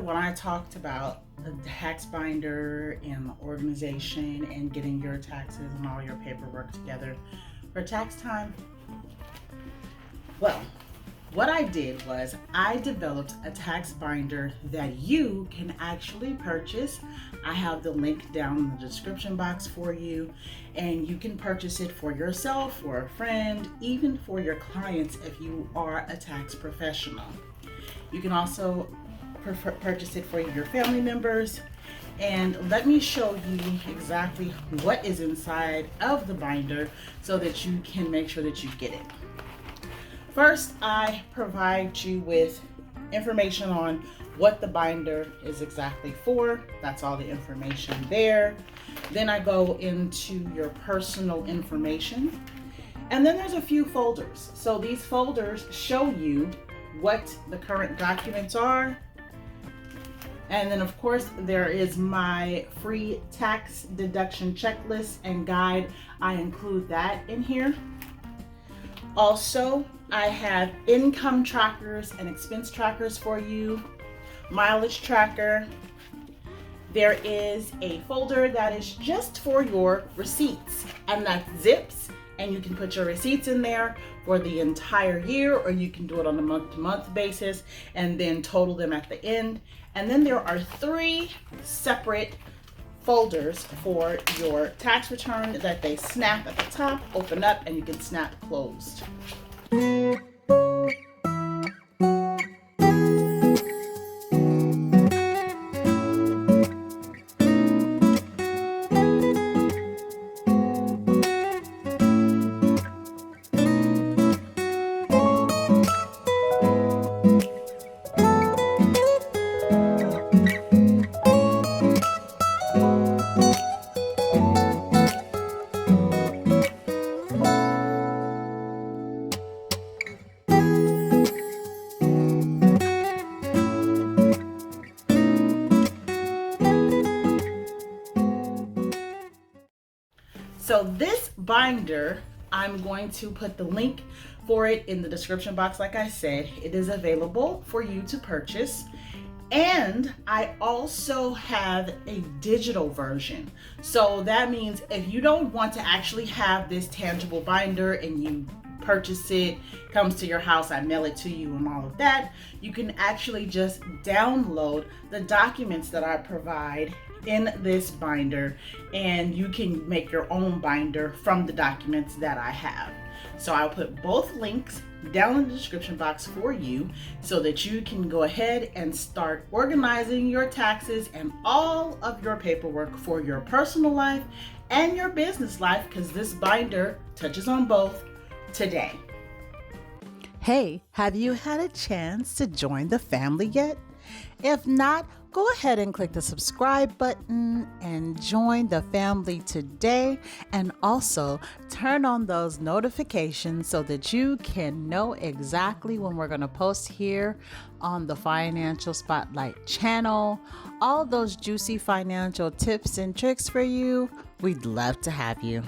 when I talked about the tax binder and the organization and getting your taxes and all your paperwork together for tax time, well, what I did was I developed a tax binder that you can actually purchase. I have the link down in the description box for you, and you can purchase it for yourself, for a friend, even for your clients if you are a tax professional. You can also purchase it for your family members. And let me show you exactly what is inside of the binder so that you can make sure that you get it. First, I provide you with information on what the binder is exactly for. That's all the information there. Then I go into your personal information. And then there's a few folders. So these folders show you what the current documents are. And then of course there is my free tax deduction checklist and guide. I include that in here. Also, I have income trackers and expense trackers for you, mileage tracker. There is a folder that is just for your receipts, and that zips, and you can put your receipts in there for the entire year, or you can do it on a month-to-month basis and then total them at the end. And then there are 3 separate folders for your tax return that they snap at the top, open up, and you can snap closed. So this binder, I'm going to put the link for it in the description box. Like I said, it is available for you to purchase. And I also have a digital version. So that means if you don't want to actually have this tangible binder and you purchase it, comes to your house, I mail it to you and all of that, you can actually just download the documents that I provide in this binder, and you can make your own binder from the documents that I have. So I'll put both links down in the description box for you so that you can go ahead and start organizing your taxes and all of your paperwork for your personal life and your business life, because this binder touches on both today. Hey, have you had a chance to join the family yet? If not, go ahead and click the subscribe button and join the family today, and also turn on those notifications so that you can know exactly when we're going to post here on the Financial Spotlight channel. All those juicy financial tips and tricks for you. We'd love to have you.